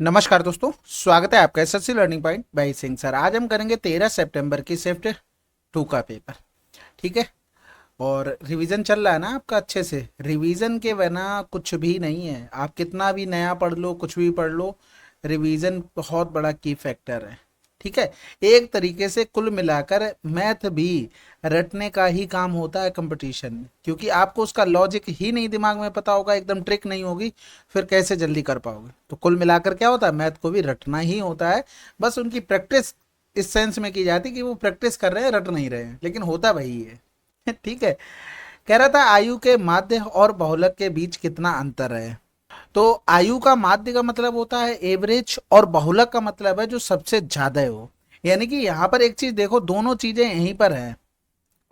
नमस्कार दोस्तों, स्वागत है आपका SSC learning point by Singh sir. आज हम करेंगे 13 सितंबर की शिफ्ट 2 का पेपर। ठीक है। और रिवीजन चल रहा है ना आपका अच्छे से? रिवीजन के बिना कुछ भी नहीं है। आप कितना भी नया पढ़ लो, कुछ भी पढ़ लो, रिवीजन बहुत बड़ा की फैक्टर है। ठीक है। एक तरीके से कुल मिलाकर मैथ भी रटने का ही काम होता है कंपटीशन में, क्योंकि आपको उसका लॉजिक ही नहीं दिमाग में पता होगा, एकदम ट्रिक नहीं होगी, फिर कैसे जल्दी कर पाओगे। तो कुल मिलाकर क्या होता है, मैथ को भी रटना ही होता है। बस उनकी प्रैक्टिस इस सेंस में की जाती है कि वो प्रैक्टिस कर रहे हैं, रट नहीं रहे हैं, लेकिन होता वही है। ठीक है। कह रहा था आयु के माध्य और बहुलक के बीच कितना अंतर है। तो आयु का माध्य का मतलब होता है एवरेज, और बहुलक का मतलब है जो सबसे ज्यादा हो। यानी कि यहाँ पर एक चीज देखो, दोनों चीजें यहीं पर है,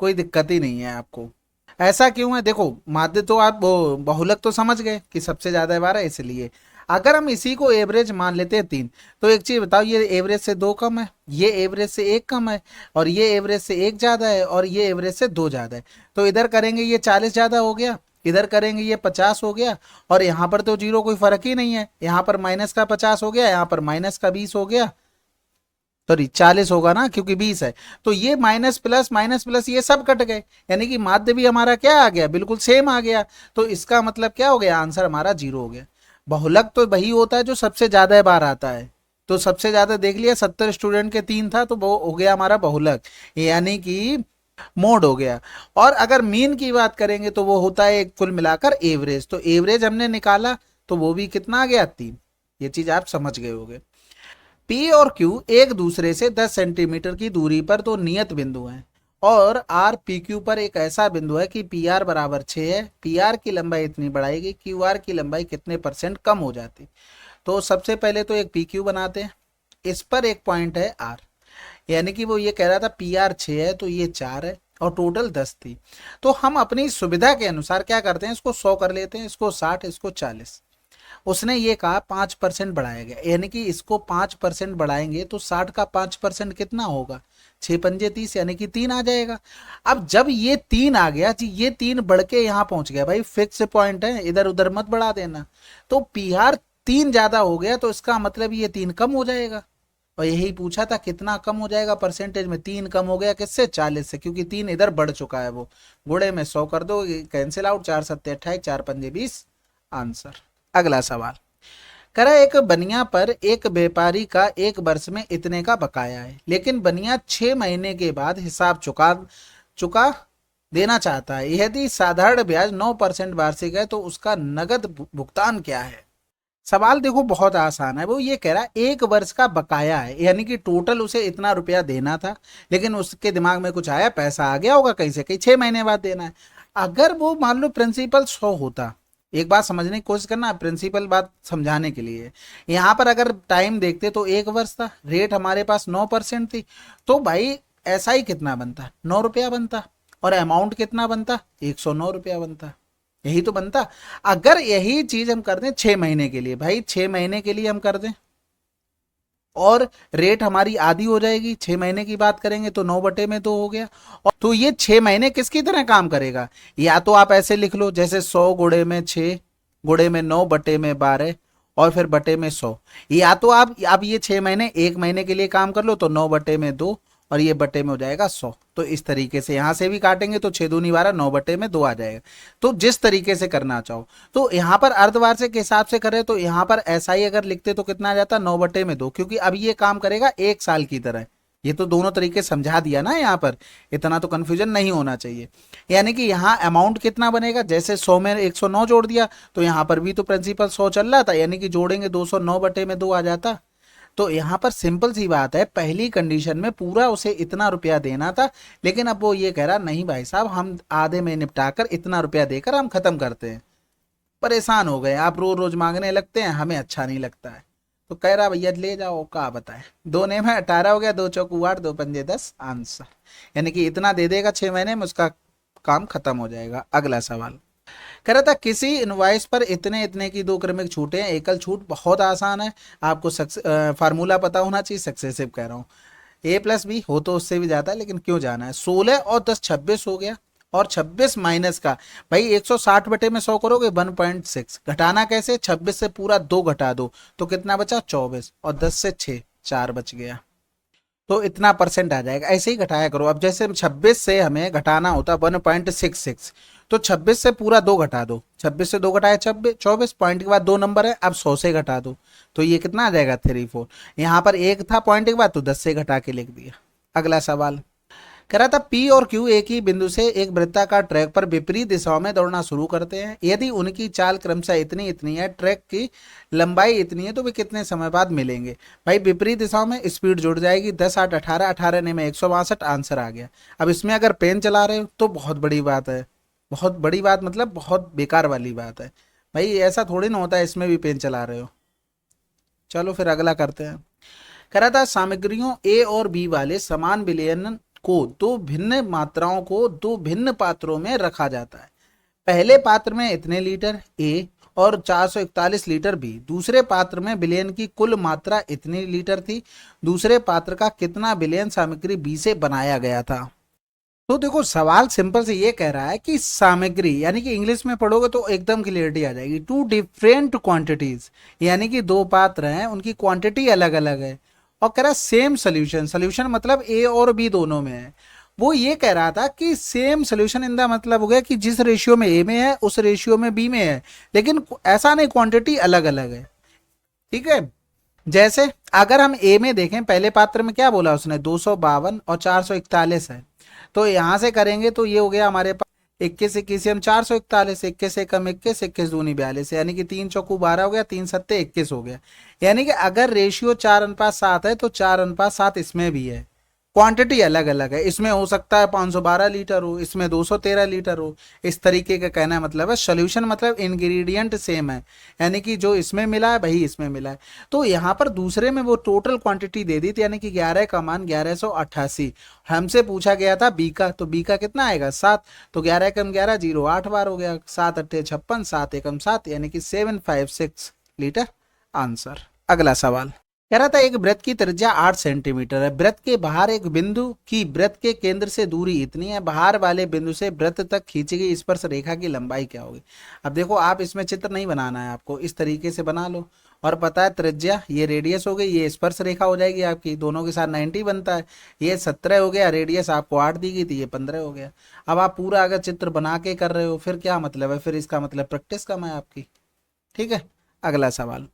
कोई दिक्कत ही नहीं है आपको। ऐसा क्यों है देखो, माध्य तो आप वो बहुलक तो समझ गए कि सबसे ज्यादा है 12, इसलिए अगर हम इसी को एवरेज मान लेते हैं 3, तो एक चीज बताओ, ये एवरेज से 2 कम है, ये एवरेज से 1 कम है, और ये एवरेज से 1 ज्यादा है, और ये एवरेज से 2 ज्यादा है। तो इधर करेंगे ये 40 ज्यादा हो गया, इधर करेंगे ये 50 हो गया, और यहाँ पर तो जीरो कोई फर्क ही नहीं है। यहाँ पर माइनस का 50 हो गया, यहाँ पर माइनस का 20 हो गया, सॉरी 40 होगा ना, क्योंकि 20 है। तो ये माइनस प्लस ये सब कट गए, यानी कि माध्य भी हमारा क्या आ गया, बिल्कुल सेम आ गया। तो इसका मतलब क्या हो गया, आंसर हमारा 0 हो गया। बहुलक तो वही होता है जो सबसे ज्यादा बार आता है। तो सबसे ज्यादा देख लिया, 70 स्टूडेंट के 3 था, तो वो हो गया हमारा बहुलक, यानी कि मोड हो गया। और अगर मीन की बात करेंगे तो वो होता है कुल मिलाकर एवरेज। तो एवरेज हमने निकाला, तो वो भी कितना आ गया, 3। ये चीज आप समझ गए होगे। पी और क्यू एक दूसरे से 10 सेंटीमीटर की दूरी पर दो नियत बिंदु हैं, और आर पी क्यू पर एक ऐसा बिंदु है कि पी आर बराबर 6 है। पी आर की लंबाई इतनी बढ़ाएगी, क्यू आर की लंबाई कितने परसेंट कम हो जाती। तो सबसे पहले तो एक पी क्यू बनाते हैं, इस पर एक पॉइंट है आर, यानी कि वो ये कह रहा था पी आर 6 है तो ये 4 है, और टोटल 10 थी। तो हम अपनी सुविधा के अनुसार क्या करते हैं, इसको 100 कर लेते हैं, इसको 60, इसको 40। उसने ये कहा 5% बढ़ाया गया, यानी कि इसको 5% बढ़ाएंगे तो 60 का 5% कितना होगा, 6 पंजे 30, यानी कि 3 आ जाएगा। अब जब ये 3 आ गया जी, ये 3 बढ़ के यहाँ पहुंच गया, भाई फिक्स पॉइंट है, इधर उधर मत बढ़ा देना। तो पी आर 3 ज्यादा हो गया, तो इसका मतलब ये 3 कम हो जाएगा। और यही पूछा था कितना कम हो जाएगा परसेंटेज में। 3 कम हो गया किससे, 40 से, क्योंकि 3 इधर बढ़ चुका है। वो गुणे में 100 कर दो, कैंसिल आउट, 4 सत्ते 28, 4 पंजे 20, आंसर। अगला सवाल करा, एक बनिया पर एक व्यापारी का एक वर्ष में इतने का बकाया है, लेकिन बनिया 6 महीने के बाद हिसाब चुका चुका देना चाहता है। यदि साधारण ब्याज 9% वार्षिक है तो उसका नगद भुगतान क्या है। सवाल देखो बहुत आसान है। वो ये कह रहा है एक वर्ष का बकाया है, यानी कि टोटल उसे इतना रुपया देना था, लेकिन उसके दिमाग में कुछ आया, पैसा आ गया होगा कहीं से कहीं, 6 महीने बाद देना है। अगर वो मान लो प्रिंसिपल 100 होता, एक बात समझने की कोशिश करना, प्रिंसिपल बात समझाने के लिए। यहाँ पर अगर टाइम देखते तो 1 वर्ष था, रेट हमारे पास 9% थी, तो भाई ऐसा ही कितना बनता, 9 रुपया बनता, और अमाउंट कितना बनता, 109 रुपया बनता। यही तो बनता। अगर यही चीज हम कर दें 6 महीने के लिए, भाई 6 महीने के लिए हम कर दें, और रेट हमारी आधी हो जाएगी, 6 महीने की बात करेंगे तो 9/2 हो गया। और तो ये 6 महीने किसकी तरह काम करेगा, या तो आप ऐसे लिख लो जैसे 100 गुणे में 6 गुणे में 9/12, और फिर बटे में 100। या तो आप ये 6 महीने 1 महीने के लिए काम कर लो, तो 9/2, और ये बटे में हो जाएगा 100। तो इस तरीके से यहां से भी काटेंगे तो 6 दूनी 12, 9/2 आ जाएगा। तो जिस तरीके से करना चाहो, तो यहाँ पर अर्धवार्षिक के हिसाब से करें तो यहाँ पर ऐसा ही अगर लिखते तो कितना आ जाता, 9/2, क्योंकि अब ये काम करेगा 1 साल की तरह। ये तो दोनों तरीके समझा दिया ना यहाँ पर, इतना तो कंफ्यूजन नहीं होना चाहिए। यानी कि यहाँ अमाउंट कितना बनेगा, जैसे 100 में 109 जोड़ दिया, तो यहाँ पर भी तो प्रिंसिपल 100 चल रहा था, यानी कि जोड़ेंगे 209/2 आ जाता। तो यहाँ पर सिंपल सी बात है, पहली कंडीशन में पूरा उसे इतना रुपया देना था, लेकिन अब वो ये कह रहा नहीं भाई साहब, हम आधे में निपटा कर इतना रुपया देकर हम खत्म करते हैं। परेशान हो गए, आप रोज रोज मांगने लगते हैं, हमें अच्छा नहीं लगता है। तो कह रहा भैया ले जाओ, क्या बताए, 2 ने में 18 हो गया, 2 चौकू 8, 2 पंजे 10, आंसर। यानी कि इतना दे देगा 6 महीने में, उसका काम खत्म हो जाएगा। अगला सवाल कह रहा था किसी इनवॉइस पर इतने इतने की दो क्रमिक छूटें हैं। एकल छूट बहुत आसान है, आपको फार्मूला पता होना चाहिए, सक्सेसिव कह रहा हूँ। A+B हो तो उससे भी जाता है, लेकिन क्यों जाना है। 16 और 10 26 हो गया, और 26 माइनस का, भाई 160 बटे में 100 करोगे 1.6, घटाना कैसे, 26 से पूरा 2 घटा दो तो कितना बचा 24, और 10 से 6 4 बच गया, तो इतना परसेंट आ जाएगा। ऐसे ही घटाया करो। अब जैसे 26 से हमें घटाना होता 1.66, तो 26 से पूरा 2 घटा दो, 26 से 2 घटाए 24, पॉइंट के बाद 2 नंबर है, अब 100 से घटा दो तो ये कितना आ जाएगा 34। यहाँ पर 1 था पॉइंट के बाद तो 10 से घटा के लिख दिया। अगला सवाल कह रहा था पी और क्यू एक ही बिंदु से एक वृत्ताकार ट्रैक पर विपरीत दिशाओं में दौड़ना शुरू करते हैं। यदि उनकी चाल क्रमशः इतनी इतनी है, ट्रैक की लंबाई इतनी है, तो वे कितने समय बाद मिलेंगे। भाई विपरीत दिशाओं में स्पीड जुड़ जाएगी, 10 8 18, 18 ने में 162, आंसर आ गया। अब इसमें अगर पेन चला रहे हो तो बहुत बड़ी बात है, बहुत बड़ी बात मतलब बहुत बेकार वाली बात है। भाई ऐसा थोड़ी ना होता है इसमें भी पेन चला रहे हो। चलो फिर अगला करते हैं। कह रहा था सामग्रियों ए और बी वाले समान विलयन को दो भिन्न मात्राओं को दो भिन्न पात्रों में रखा जाता है। पहले पात्र में इतने लीटर ए और 441 लीटर बी, दूसरे पात्र में विलयन की कुल मात्रा इतनी लीटर थी। दूसरे पात्र का कितना विलयन सामग्री बी से बनाया गया था। तो देखो सवाल सिंपल से ये कह रहा है कि सामग्री, यानी कि इंग्लिश में पढ़ोगे तो एकदम क्लियरिटी आ जाएगी। टू डिफरेंट क्वांटिटीज, यानी कि दो पात्र हैं उनकी क्वांटिटी अलग अलग है, और कह रहा है सेम सोल्यूशन, सोल्यूशन मतलब ए और बी दोनों में है। वो ये कह रहा था कि सेम सोल्यूशन इन द मतलब हो गया कि जिस रेशियो में ए में है उस रेशियो में बी में है, लेकिन ऐसा नहीं क्वांटिटी अलग अलग है। ठीक है, जैसे अगर हम ए में देखें, पहले पात्र में क्या बोला उसने 252 और 441 है, तो यहां से करेंगे तो ये हो गया हमारे पास 21 21 से हम 441, 21 से कम 21, 21 दूनी 42, यानी कि 3 चौकू 12 हो गया, 3 सत्ते 21 हो गया। यानी कि अगर रेशियो 4:7 है तो 4:7 इसमें भी है, क्वांटिटी अलग अलग है। इसमें हो सकता है 512 लीटर हो, इसमें 213 लीटर हो। इस तरीके का कहना मतलब है। सोल्यूशन मतलब इंग्रेडिएंट सेम है, यानी कि जो इसमें मिला है वही इसमें मिला है। तो यहाँ पर दूसरे में वो टोटल क्वांटिटी दे दी थी, यानी कि 11 का मान 1188। हमसे पूछा गया था बी का, तो बी का कितना आएगा 7, तो 11 कम 11 0 8 बार हो गया, 7 अट्ठे 56, 7 एकम 7, यानी कि 756 लीटर आंसर। अगला सवाल कह रहा था एक वृत्त की त्रिज्या 8 सेंटीमीटर है। वृत्त के बाहर एक बिंदु की वृत्त के केंद्र से दूरी इतनी है, बाहर वाले बिंदु से वृत्त तक खींची गई स्पर्श रेखा की लंबाई क्या होगी। अब देखो आप इसमें चित्र नहीं बनाना है आपको, इस तरीके से बना लो। और पता है त्रिज्या ये रेडियस हो गई, ये स्पर्श रेखा हो जाएगी आपकी, दोनों के साथ 90 बनता है। ये 17 हो गया, रेडियस आपको 8 दी गई थी, ये 15 हो गया। अब आप पूरा अगर चित्र बना के कर रहे हो फिर क्या मतलब है, फिर इसका मतलब प्रैक्टिस कम है आपकी। ठीक है, अगला सवाल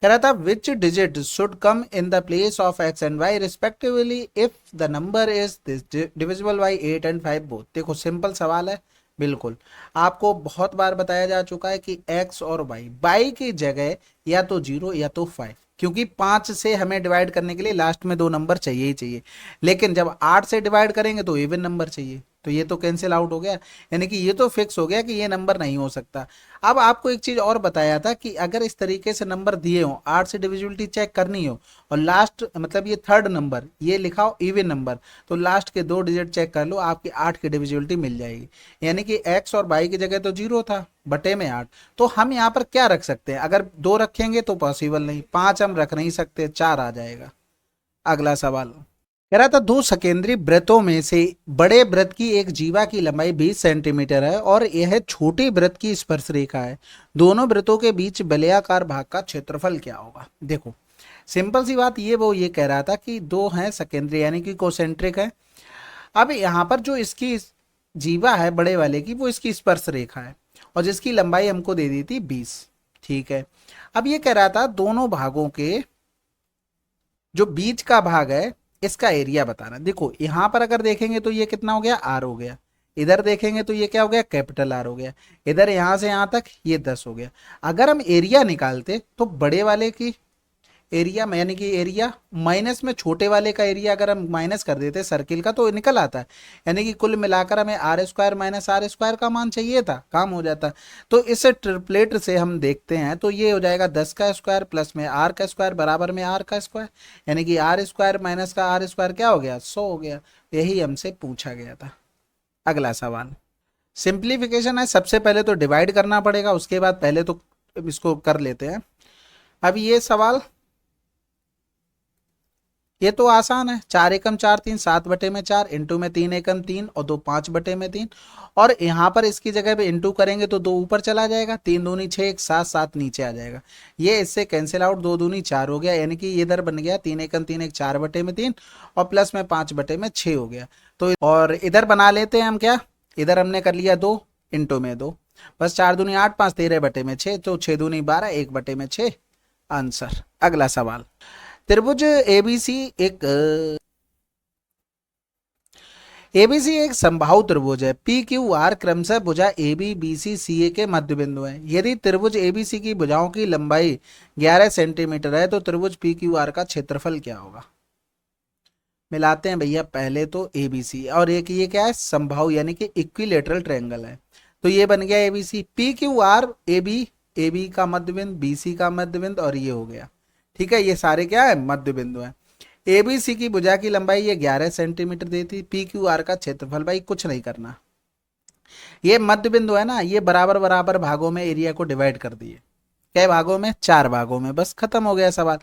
कह रहा था which digit should come in the place of X and Y respectively if the number is divisible by 8 and 5 both. देखो सिंपल सवाल है, बिल्कुल आपको बहुत बार बताया जा चुका है कि एक्स और वाई की जगह या तो 0 या तो 5, क्योंकि 5 से हमें डिवाइड करने के लिए लास्ट में 2 नंबर चाहिए ही चाहिए। लेकिन जब 8 से डिवाइड करेंगे तो इवन नंबर चाहिए, तो ये तो कैंसिल आउट हो गया, यानी कि ये तो फिक्स हो गया कि ये नंबर नहीं हो सकता। अब आपको एक चीज और बताया था कि अगर इस तरीके से नंबर दिए हो, 8 से डिविजिबिलिटी चेक करनी हो, और लास्ट मतलब ये थर्ड नंबर ये लिखा हो इवन नंबर, तो लास्ट के 2 डिजिट चेक कर लो, आपकी 8 की डिविजिबिलिटी मिल जाएगी। यानी कि एक्स और वाई की जगह तो 0 था, बटे में 8, तो हम यहाँ पर क्या रख सकते हैं, अगर 2 रखेंगे तो पॉसिबल नहीं, 5 हम रख नहीं सकते, 4 आ जाएगा। अगला सवाल कह रहा था दो सकेंद्री वृत्तों में से बड़े वृत्त की एक जीवा की लंबाई 20 सेंटीमीटर है और यह छोटे वृत्त की स्पर्श रेखा है। दोनों वृत्तों के बीच वलयाकार भाग का क्षेत्रफल क्या होगा। देखो सिंपल सी बात, ये कह रहा था कि दो हैं सकेंद्री यानी कि कोसेंट्रिक है। अब यहाँ पर जो इसकी जीवा है बड़े वाले की, वो इसकी स्पर्श रेखा है, और जिसकी लंबाई हमको दे दी थी 20। ठीक है, अब ये कह रहा था दोनों भागों के जो बीच का भाग है इसका एरिया बताना। देखो यहां पर अगर देखेंगे तो ये कितना हो गया, आर हो गया। इधर देखेंगे तो ये क्या हो गया, कैपिटल आर हो गया। इधर यहां से यहां तक ये 10 हो गया। अगर हम एरिया निकालते तो बड़े वाले की एरिया में, यानी कि एरिया माइनस में छोटे वाले का एरिया अगर हम माइनस कर देते सर्किल का तो निकल आता है। यानी कि कुल मिलाकर हमें R square minus R square का मान चाहिए था, काम हो जाता। तो इस ट्रिपलेट से हम देखते हैं तो ये हो जाएगा 10 का स्क्वायर प्लस में आर का स्क्वायर बराबर में आर का स्क्वायर, यानी कि आर स्क्वायर माइनस का आर स्क्वायर क्या हो गया, 100 हो गया। यही हमसे पूछा गया था। अगला सवाल सिंप्लीफिकेशन है, सबसे पहले तो डिवाइड करना पड़ेगा, उसके बाद पहले तो इसको कर लेते हैं। अब ये सवाल ये तो आसान है, 4 एकम 4 3, 7/4 इंटू में 3 एकम 3 और 2 5/3। और यहाँ पर इसकी जगह पे इंटू करेंगे तो 2 ऊपर चला जाएगा, 3 दूनी 6, 1 7 7 नीचे आ जाएगा। ये इससे कैंसिल आउट, 2 दूनी 4 हो गया, यानी कि ये इधर बन गया 3 एकम 3 1 4/3 और प्लस में 5/6 हो गया। तो और इधर बना लेते हैं हम क्या, इधर हमने कर लिया 2 इंटू में 2, बस 4 दूनी 8 5 13/6, तो 6 दूनी 12 1/6 आंसर। अगला सवाल, त्रिभुज एबीसी एक एबीसी एक समबाहु त्रिभुज है। पी क्यू आर क्रमशः भुजा ए बी बी सी सी ए के मध्य बिंदु है। यदि त्रिभुज एबीसी की भुजाओं की लंबाई 11 सेंटीमीटर है तो त्रिभुज पी क्यू आर का क्षेत्रफल क्या होगा। मिलाते हैं भैया, पहले तो एबीसी और एक ये क्या है, समबाहु यानी कि इक्विलेटरल ट्रायंगल है। तो ये बन गया ABC, P Q R A B का मध्य बिंदु, बी सी का मध्य बिंदु और ये हो गया। ठीक है, ये सारे क्या है, मध्य बिंदु है। एबीसी की भुजा की लंबाई ये 11 सेंटीमीटर देती, पी क्यू आर का क्षेत्रफल भाई कुछ नहीं करना, ये मध्य बिंदु है ना, ये बराबर बराबर भागों में एरिया को डिवाइड कर दिए। कई भागों में, 4 भागों में, बस खत्म हो गया सवाल।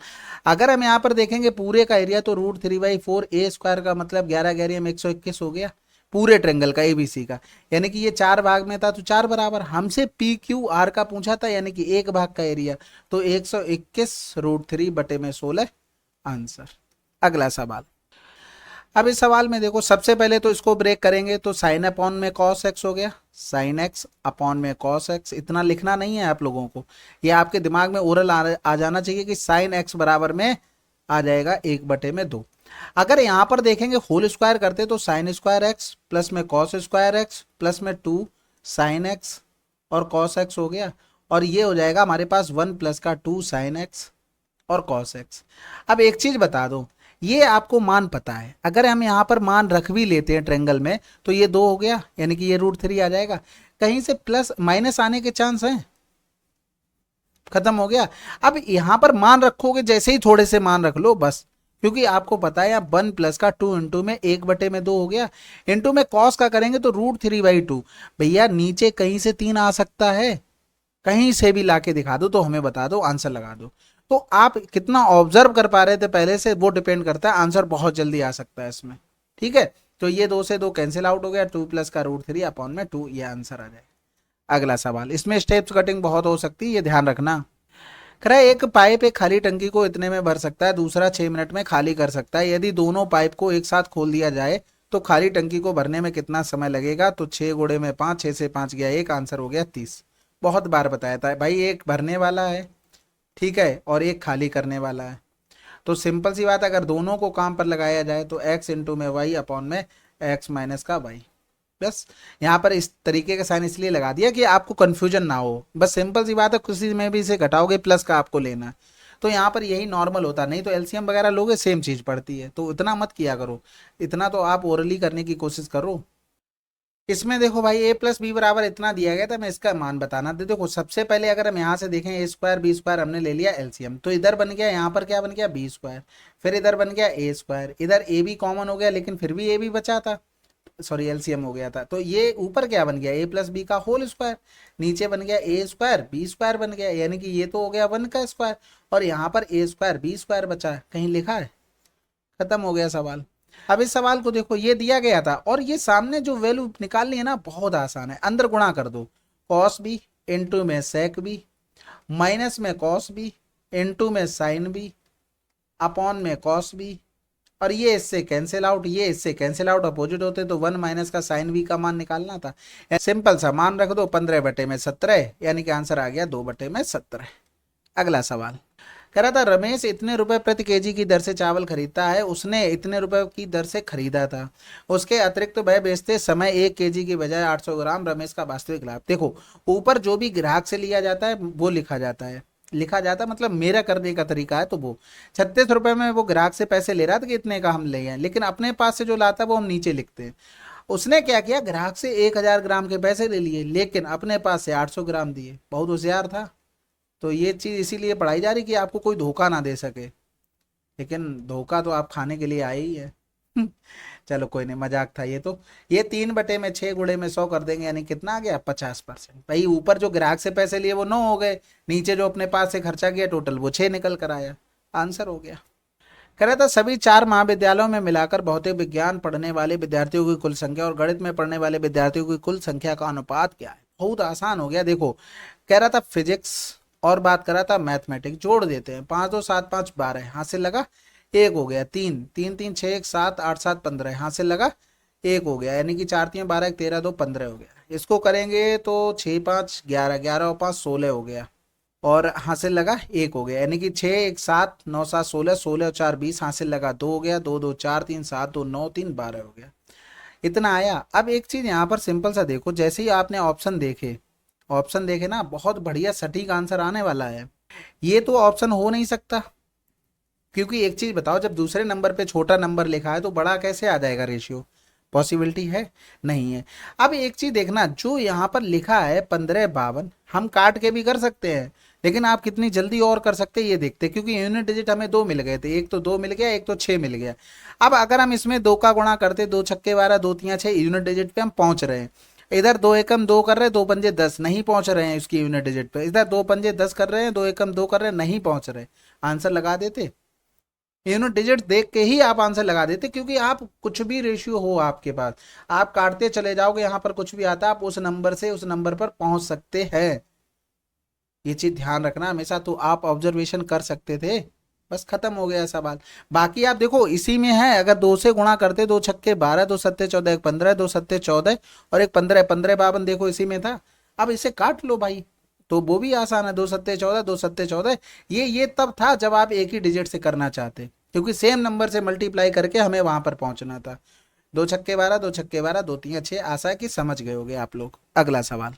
अगर हम यहाँ पर देखेंगे पूरे का एरिया तो √3/4 ए स्क्वायर का मतलब 11 11 में 121 हो गया पूरे ट्रेंगल का एबीसी का। यानी कि ये 4 भाग में था तो 4 बराबर, हमसे पी क्यू आर का पूछा था यानी कि एक भाग का एरिया, तो 121 √3/16 आंसर। अगला सवाल, अब इस सवाल में देखो, सबसे पहले तो इसको ब्रेक करेंगे तो साइन अपॉन में कॉस एक्स हो गया, साइन एक्स अपॉन में कॉस एक्स। इतना लिखना नहीं है आप लोगों को, ये आपके दिमाग में ओरल आ जाना चाहिए कि साइन एक्स बराबर में आ जाएगा 1/2। अगर यहाँ पर देखेंगे होल स्क्वायर करते तो साइन स्क्वायर एक्स प्लस में कॉस स्क्वायर एक्स प्लस में 2 साइन एक्स और कॉस एक्स हो गया, और ये हो जाएगा हमारे पास 1 प्लस का 2 साइन एक्स और कॉस एक्स। अब एक चीज बता दो, ये आपको मान पता है, अगर हम यहाँ पर मान रख भी लेते हैं ट्रेंगल में तो ये 2 हो गया, यानी कि ये √3 आ जाएगा। कहीं से प्लस माइनस आने के चांस हैं, खत्म हो गया। अब यहाँ पर मान रखोगे, जैसे ही थोड़े से मान रख लो बस, क्योंकि आपको पता है 1 प्लस का 2 इंटू में 1/2 हो गया, इंटू में कॉस का करेंगे तो √3/2। भैया नीचे कहीं से 3 आ सकता है, कहीं से भी लाके दिखा दो तो हमें बता दो, आंसर लगा दो। तो आप कितना ऑब्जर्व कर पा रहे थे पहले से वो डिपेंड करता है, आंसर बहुत जल्दी आ सकता है इसमें। ठीक है, तो ये 2 से 2 कैंसिल आउट हो गया, 2 प्लस का √3 अपॉन में 2, ये आंसर आ जाएगा। अगला सवाल, इसमें स्टेप्स कटिंग बहुत हो सकती है, ये ध्यान रखना। कह रहा है एक पाइप एक खाली टंकी को इतने में भर सकता है, दूसरा 6 मिनट में खाली कर सकता है। यदि दोनों पाइप को एक साथ खोल दिया जाए तो खाली टंकी को भरने में कितना समय लगेगा। तो 6 गुणे में 5, 6 से 5 गया 1, आंसर हो गया 30। बहुत बार बताया था भाई, एक भरने वाला है, ठीक है, और एक खाली करने वाला है। तो सिंपल सी बात, अगर दोनों को काम पर लगाया जाए तो x इंटू में y अपॉन में x माइनस का y। बस यहाँ पर इस तरीके का साइन इसलिए लगा दिया कि आपको कंफ्यूजन ना हो, बस सिंपल सी बात है, किसी में भी इसे घटाओगे प्लस का आपको लेना है, तो यहाँ पर यही नॉर्मल होता, नहीं तो एलसीएम वगैरह लोगे सेम चीज पड़ती है, तो इतना मत किया करो, इतना तो आप ओरली करने की कोशिश करो। इसमें देखो भाई a प्लस बी बराबर इतना दिया गया था, मैं इसका मान बताना दे। देखो सबसे पहले अगर हम यहाँ से देखें a स्क्वायर बी स्क्वायर हमने ले लिया एलसीएम, तो इधर बन गया, यहाँ पर क्या बन गया बी स्क्वायर, फिर इधर बन गया ए स्क्वायर, इधर ए भी कॉमन हो गया लेकिन फिर भी ए भी बचा था, सॉरी एलसीएम हो गया था। तो ये ऊपर क्या बन गया a प्लस बी का होल स्क्वायर, नीचे बन गया ए स्क्वायर बी स्क्वायर बन गया, यानी कि ये तो हो गया 1 का स्क्वायर, और यहाँ पर ए स्क्वायर बी स्क्वायर बचा है, कहीं लिखा है, खत्म हो गया सवाल। अब इस सवाल को देखो, ये दिया गया था और ये सामने जो वैल्यू निकालनी है ना बहुत आसान है, अंदर गुणा कर दो, कॉस बी इंटू में सेक बी माइनस में कॉस बी इंटू में साइन बी अपॉन में कॉस बी, और ये इससे कैंसिल आउट, ये इससे कैंसिल आउट, अपोजिट होते तो 1 माइनस का साइन बी का मान निकालना था। सिंपल सा मान रख दो, 15/17, यानी कि आंसर आ गया 2/17। अगला सवाल कह रहा था रमेश इतने रुपए प्रति केजी की दर से चावल खरीदता है, उसने इतने रुपए की दर से खरीदा था, उसके अतिरिक्त वह बेचते समय 1 केजी की बजाय 800 ग्राम, रमेश का वास्तविक लाभ। देखो ऊपर जो भी ग्राहक से लिया जाता है वो लिखा जाता है, लिखा जाता मतलब मेरा करने का तरीका है। तो वो 36 रुपए में वो ग्राहक से पैसे ले रहा था कि इतने का हम ले हैं, लेकिन अपने पास से जो लाता है वो हम नीचे लिखते हैं। उसने क्या किया, ग्राहक से 1000 ग्राम के पैसे ले लिए लेकिन अपने पास से 800 ग्राम दिए, बहुत होशियार था। तो ये चीज़ इसीलिए पढ़ाई जा रही कि आपको कोई धोखा ना दे सके, लेकिन धोखा तो आप खाने के लिए आए ही है। चलो कोई नहीं, मजाक था ये तो। ये 3/6 गुणे में 100 कर देंगे, यानी कितना आ गया 50%। भाई ऊपर जो ग्राहक से पैसे लिए वो 9 हो गए, नीचे जो अपने पास से खर्चा किया टोटल वो 6 निकल कर आया, आंसर हो गया। कह रहा था सभी 4 महाविद्यालयों में मिलाकर भौतिक विज्ञान पढ़ने वाले विद्यार्थियों की कुल संख्या और गणित में पढ़ने वाले विद्यार्थियों की कुल संख्या का अनुपात क्या है। बहुत आसान हो गया। देखो कह रहा था फिजिक्स और बात कर रहा था मैथमेटिक्स, जोड़ देते हैं। 5 2 7 5 12 यहाँ से लगा एक हो गया, 3 3 3 6 1 7 8 7 15 यहाँ से लगा एक हो गया, यानी कि 4 3 12 1 13 2 15 हो गया। इसको करेंगे तो 6 5 11 11 और 5 16 हो गया, और हासिल लगा एक हो गया, यानी कि 6 1 7 9 7 16 16 और 4 20 हासिल लगा 2 हो गया, 2 2 4 3 7 2 9 3 12 हो गया। इतना आया। अब एक चीज यहाँ पर सिंपल सा देखो, जैसे ही आपने ऑप्शन देखे ना, बहुत बढ़िया सटीक आंसर आने वाला है। ये तो ऑप्शन हो नहीं सकता, क्योंकि एक चीज बताओ, जब दूसरे नंबर पे छोटा नंबर लिखा है तो बड़ा कैसे आ जाएगा रेशियो? पॉसिबिलिटी है? नहीं है। अब एक चीज देखना, जो यहाँ पर लिखा है 1552, हम काट के भी कर सकते हैं, लेकिन आप कितनी जल्दी और कर सकते हैं ये देखते हैं, क्योंकि यूनिट डिजिट हमें 2 मिल गए थे, एक तो 2 मिल गया, एक तो 6 मिल गया। अब अगर हम इसमें 2 का गुणा करते, 2 छक्के 12 2 3 6, यूनिट डिजिट पे हम पहुंच रहे हैं। इधर 2 एकम 2 कर रहे हैं, 2 पंजे 10, नहीं पहुंच रहे हैं उसकी यूनिट डिजिट पे। इधर 2 पंजे 10 कर रहे हैं, 2 एकम 2 कर रहे हैं, नहीं पहुंच रहे। आंसर लगा देते, यूनिट डिजिट देख के ही आप आंसर लगा देते, क्योंकि आप कुछ भी रेशियो हो आपके पास, आप काटते चले जाओगे, यहाँ पर कुछ भी आता, आप उस नंबर से उस नंबर पर पहुंच सकते हैं। ये चीज ध्यान रखना हमेशा। तो आप ऑब्जर्वेशन कर सकते थे, बस खत्म हो गया सवाल। बाकी आप देखो इसी में है, अगर 2 से गुणा करते, 2 छक्के 12 2 सत्ते 14 1 15 2 सत्ते 14 और एक 15 15 52, देखो इसी में था। अब इसे काट लो भाई, तो वो भी आसान है। 2 सत्ते 14 2 सत्ते 14, ये तब था जब आप एक ही डिजिट से करना चाहते, क्योंकि सेम नंबर से मल्टीप्लाई करके हमें वहां पर पहुंचना था। 2 छक्के 12 2 छक्के 12 2 3 6, आशा है कि समझ गए होगे आप लोग। अगला सवाल,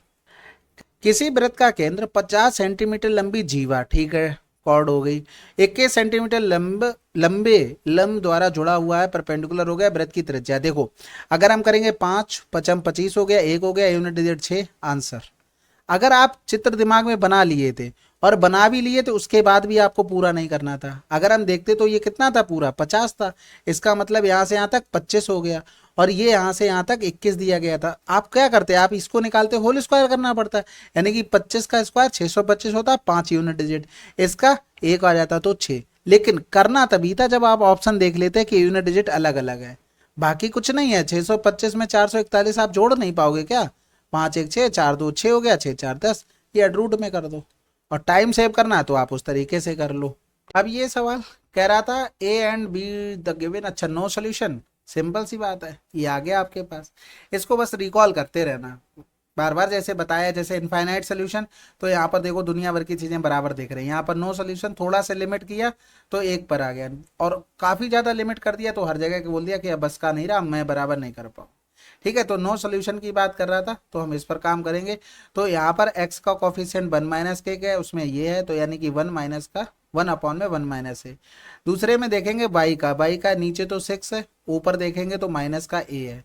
किसी वृत्त का केंद्र 50 सेंटीमीटर लंबी जीवा, ठीक है, कॉर्ड हो गई, 21 सेंटीमीटर लंबे लंब द्वारा जुड़ा हुआ है, परपेंडिकुलर हो गया वृत्त की त्रिज्या। देखो अगर हम करेंगे 5 पचम 25 हो गया, एक हो गया, यूनिट डिजिट 6, आंसर। अगर आप चित्र दिमाग में बना लिए थे, और बना भी लिए तो उसके बाद भी आपको पूरा नहीं करना था, अगर हम देखते तो ये कितना था, पूरा 50 था। इसका मतलब यहाँ से यहाँ तक 25 हो गया, और ये यहाँ से यहाँ तक 21 दिया गया था। आप क्या करते, आप इसको निकालते, होल स्क्वायर करना पड़ता है, यानी कि 25 का स्क्वायर 625 होता है, 5 यूनिट डिजिट, इसका एक आ जाता तो 6। लेकिन करना तभी था जब आप ऑप्शन देख लेते कि यूनिट डिजिट अलग अलग है, बाकी कुछ नहीं है। 625 में 441 आप जोड़ नहीं पाओगे क्या? 5 1 6, 4 2 6 हो गया, 6 4 10, ये रूट में कर दो। और टाइम सेव करना है तो आप उस तरीके से कर लो। अब ये सवाल कह रहा था A and be the given, अच्छा नो सोल्यूशन, सिंपल सी बात है, ये आ गया आपके पास। इसको बस रिकॉल करते रहना बार बार, जैसे बताया, जैसे इनफाइनाइट सोल्यूशन, तो यहाँ पर देखो दुनिया भर की चीजें बराबर देख रहे हैं। यहाँ पर नो सोल्यूशन, थोड़ा सा लिमिट किया तो एक पर आ गया, और काफी ज्यादा लिमिट कर दिया तो हर जगह बोल दिया कि अब बस का नहीं रहा, मैं बराबर नहीं कर पाऊँ। ठीक है, तो नो सोल्यूशन की बात कर रहा था, तो हम इस पर काम करेंगे। तो यहाँ पर x का कॉफिशिएंट 1 माइनस के है, उसमें ये है, तो यानी कि 1 माइनस का 1 अपॉन में 1 माइनस है। दूसरे में देखेंगे y का नीचे तो 6 है, ऊपर देखेंगे तो माइनस का a है।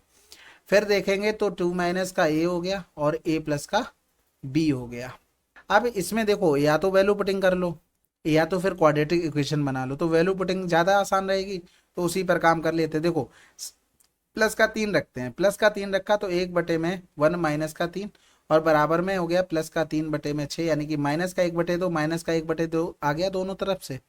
फिर देखेंगे तो 2 माइनस का a हो गया, और a प्लस का b हो गया। अब इसमें देखो, या तो वैल्यू पुटिंग कर लो, या तो फिर क्वाड्रेटिक इक्वेशन बना लो। तो वैल्यू पुटिंग ज़्यादा आसान रहेगी, तो उसी पर काम कर लेते। देखो प्लस का 3 रखते हैं, प्लस का 3 रखा तो 1/में 1 माइनस का 3, और बराबर में हो गया प्लस का 3/में 6, यानी कि माइनस का 1/2 माइनस का 1/2 आ गया दोनों तरफ से।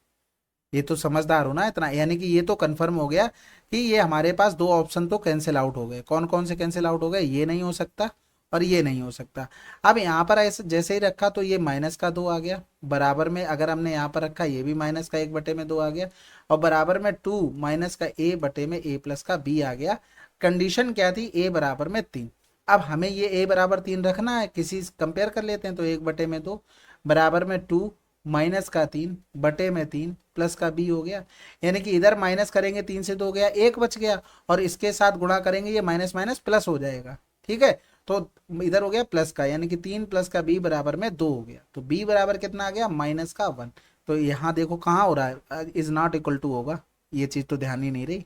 ये तो समझदार हो ना इतना, यानी कि ये तो कंफर्म हो गया कि ये हमारे पास 2 ऑप्शन तो कैंसिल आउट हो गए। कौन कौन से कैंसिल आउट हो गए? ये नहीं हो सकता और ये नहीं हो सकता। अब यहाँ पर ऐसे जैसे ही रखा तो ये माइनस का 2 आ गया, बराबर में अगर हमने यहाँ पर रखा ये भी माइनस का 1/2 आ गया, और बराबर में 2 माइनस का a/में a प्लस का b आ गया। कंडीशन क्या थी? a बराबर में 3। अब हमें ये a बराबर 3 रखना है, किसी कंपेयर कर लेते हैं, तो 1/2 बराबर में 2 माइनस का 3/3 प्लस का b हो गया, यानी कि इधर माइनस करेंगे 3 से 2 गया, 1 बच गया, और इसके साथ गुणा करेंगे, ये माइनस माइनस प्लस हो जाएगा। ठीक है, तो इधर हो गया प्लस का, यानी कि 3 प्लस का b बराबर में 2 हो गया। तो b बराबर कितना आ गया? माइनस का 1। तो यहाँ देखो कहाँ हो रहा है, इज नॉट इक्वल टू होगा, ये चीज़ तो ध्यान ही नहीं रही।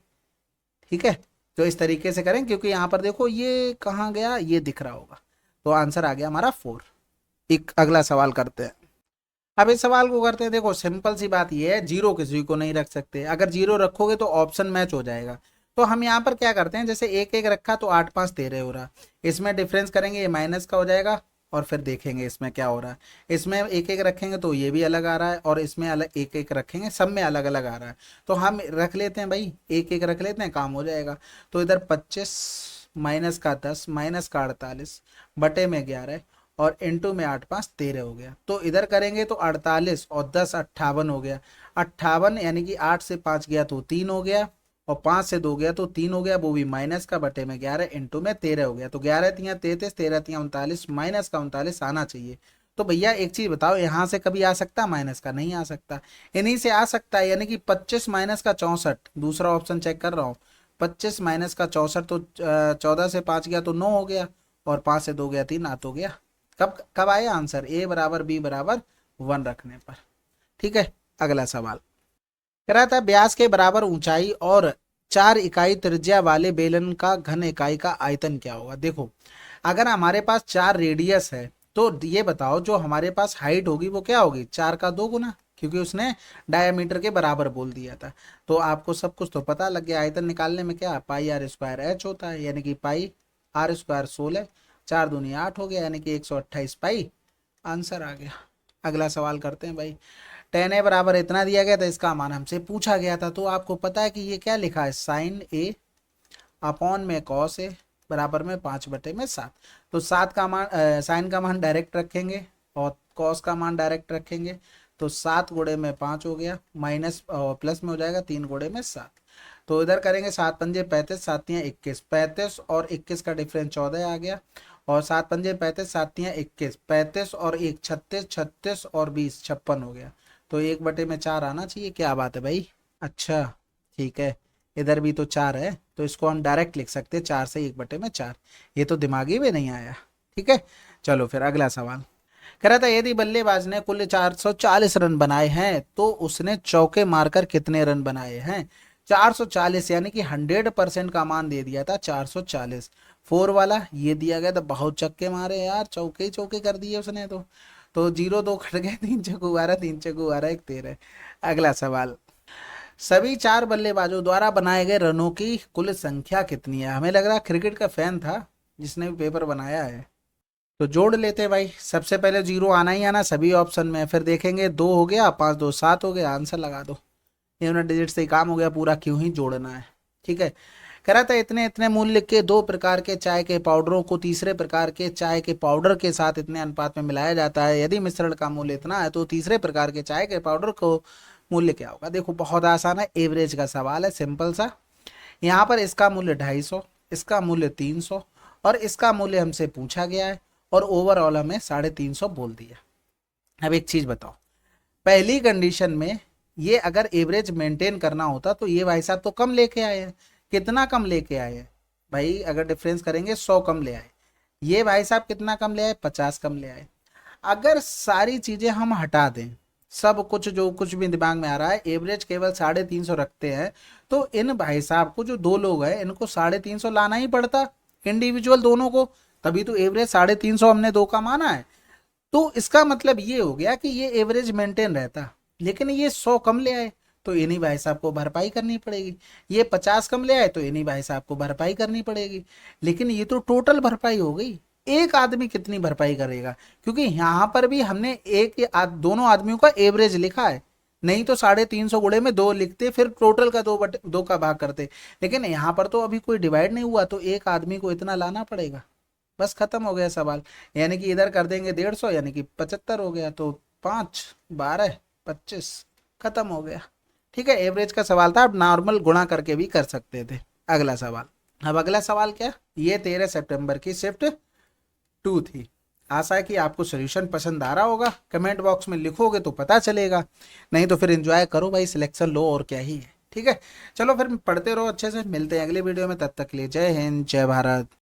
ठीक है, तो इस तरीके से करें, क्योंकि यहाँ पर देखो ये कहाँ गया, ये दिख रहा होगा। तो आंसर आ गया हमारा 4। एक अगला सवाल करते हैं। अब इस सवाल को करते हैं। देखो सिंपल सी बात ये है, जीरो किसी को नहीं रख सकते, अगर जीरो रखोगे तो ऑप्शन मैच हो जाएगा। तो हम यहाँ पर क्या करते हैं, जैसे 1 1 रखा तो 8 5 13 हो रहा, इसमें डिफरेंस करेंगे, ये माइनस का हो जाएगा और फिर देखेंगे इसमें क्या हो रहा है। इसमें एक एक रखेंगे तो ये भी अलग आ रहा है, और इसमें अलग एक एक रखेंगे सब में अलग अलग आ रहा है। तो हम रख लेते हैं भाई, एक एक रख लेते हैं, काम हो जाएगा। तो इधर 25 माइनस का 10 माइनस का 48 बटे में 11 और इंटू में 8 5 13 हो गया। तो इधर करेंगे तो 48 और 10 58 हो गया। 58 यानी कि 8 से 5 गया तो 3 हो गया, और 5 से 2 गया तो 3 हो गया, वो भी माइनस का, बटे में 11 इंटू में 13 हो गया। तो 11 तियां 33, 13 तियां 39, माइनस का 39 आना चाहिए। तो भैया एक चीज बताओ, यहाँ से कभी आ सकता है माइनस का? नहीं आ सकता। इन्हीं से आ सकता है, यानी कि 25 माइनस का 64, दूसरा ऑप्शन चेक कर रहा हूँ। 25 माइनस का 64 तो 14 से 5 गया तो 9 हो गया, और 5 से 2 गया 3, 8 हो गया। कब कब आया आंसर? ए बराबर बी बराबर 1 रखने पर। ठीक है, अगला सवाल कह रहा था व्यास के बराबर ऊंचाई और 4 इकाई त्रिज्या वाले बेलन का घन इकाई का आयतन क्या होगा। देखो, अगर हमारे पास 4 रेडियस है तो ये बताओ जो हमारे पास हाइट होगी वो क्या होगी? 4 का 2 गुना, क्योंकि उसने डायमीटर के बराबर बोल दिया था। तो आपको सब कुछ तो पता लग गया। आयतन निकालने में क्या पाई आर स्क्वायर एच होता है, यानी कि पाई आर स्क्वायर 16, 4 दूनी 8 हो गया, यानी कि 128 पाई। आंसर आ गया। अगला सवाल करते हैं भाई। टेन ए बराबर इतना दिया गया था, इसका मान हमसे पूछा गया था। तो आपको पता है कि ये क्या लिखा है, साइन ए अपॉन में कॉस ए बराबर में 5 बटे में 7। तो 7 का मान साइन का मान डायरेक्ट रखेंगे और कॉस का मान डायरेक्ट रखेंगे। तो 7 गुणे में 5 हो गया, माइनस प्लस में हो जाएगा 3 गुणे में 7। तो इधर करेंगे 7 पंजे 35, 7 तियां 21, 35 और 21 का डिफरेंस 14 आ गया। और 7 पंजे 35, 7 तियां 21, 35 और 1 36, 36 और 20 56 हो गया। तो 1 बटे में 4 आना चाहिए। क्या बात है भाई? अच्छा, ठीक है। इधर भी तो 4 है, तो इसको हम डायरेक्ट लिख सकते हैं 4 से 1 बटे में 4। ये तो दिमागी में नहीं आया। ठीक है, चलो फिर अगला सवाल कह रहा था यदि बल्लेबाज ने कुल 440 रन बनाए हैं तो उसने चौके मारकर कितने रन बनाए हैं? 440 यानी कि 100% का मान दे दिया था 440। फोर वाला ये दिया गया था, बहुत छक्के मारे यार, चौके ही चौके कर दिए उसने तो 0 2 कट गए, 3 चौको 12, 3 चौको 12, 1 13। अगला सवाल, सभी 4 बल्लेबाजों द्वारा बनाए गए रनों की कुल संख्या कितनी है? हमें लग रहा क्रिकेट का फैन था जिसने भी पेपर बनाया है। तो जोड़ लेते हैं भाई। सबसे पहले 0 आना ही आना सभी ऑप्शन में, फिर देखेंगे 2 हो गया, 5 2 7 हो गया, आंसर लगा दो। यूनिट डिजिट से ही काम हो गया पूरा, क्यों ही जोड़ना है। ठीक है, कह रहा था इतने इतने मूल्य के 2 प्रकार के चाय के पाउडरों को तीसरे प्रकार के चाय के पाउडर के साथ इतने अनुपात में मिलाया जाता है, यदि मिश्रण का मूल्य इतना है तो तीसरे प्रकार के चाय के पाउडर को मूल्य क्या होगा। देखो बहुत आसान है, एवरेज का सवाल है, सिंपल सा। यहाँ पर इसका मूल्य 250, इसका मूल्य 300 और इसका मूल्य हमसे पूछा गया है, और ओवरऑल हमें 350 बोल दिया। अब एक चीज बताओ, पहली कंडीशन में ये अगर एवरेज मेंटेन करना होता तो ये भाई साहब तो कम लेके आए हैं। कितना कम लेके आए हैं भाई? अगर डिफरेंस करेंगे 100 कम ले आए। ये भाई साहब कितना कम ले आए? 50 कम ले आए। अगर सारी चीजें हम हटा दें, सब कुछ जो कुछ भी दिमाग में आ रहा है, एवरेज केवल 350 रखते हैं, तो इन भाई साहब को जो 2 लोग हैं इनको 350 लाना ही पड़ता इंडिविजुअल दोनों को, तभी तो एवरेज 350 हमने 2 का माना है। तो इसका मतलब ये हो गया कि ये एवरेज मेंटेन रहता, लेकिन ये 100 कम ले आए तो इन्हीं भाई साहब को भरपाई करनी पड़ेगी। ये 50 कम ले आए तो इन्हीं भाई साहब को भरपाई करनी पड़ेगी। लेकिन ये तो टोटल भरपाई हो गई। एक आदमी कितनी भरपाई करेगा? क्योंकि यहाँ पर भी हमने दोनों आदमियों का एवरेज लिखा है, नहीं तो 350 गुणे में 2 लिखते, फिर टोटल का 2 का भाग करते। लेकिन यहाँ पर तो अभी कोई डिवाइड नहीं हुआ, तो एक आदमी को इतना लाना पड़ेगा। बस खत्म हो गया सवाल। यानी कि इधर कर देंगे 150, यानी कि 75 हो गया। तो 5 12 25 खत्म हो गया। ठीक है, एवरेज का सवाल था, आप नॉर्मल गुणा करके भी कर सकते थे। अगला सवाल, अब अगला सवाल क्या, ये 13 सितंबर की शिफ्ट 2 थी। आशा है कि आपको सोल्यूशन पसंद आ रहा होगा, कमेंट बॉक्स में लिखोगे तो पता चलेगा, नहीं तो फिर एंजॉय करो भाई, सिलेक्शन लो और क्या ही है। ठीक है, चलो फिर पढ़ते रहो अच्छे से, मिलते हैं अगले वीडियो में, तब तक के लिए जय हिंद जय भारत।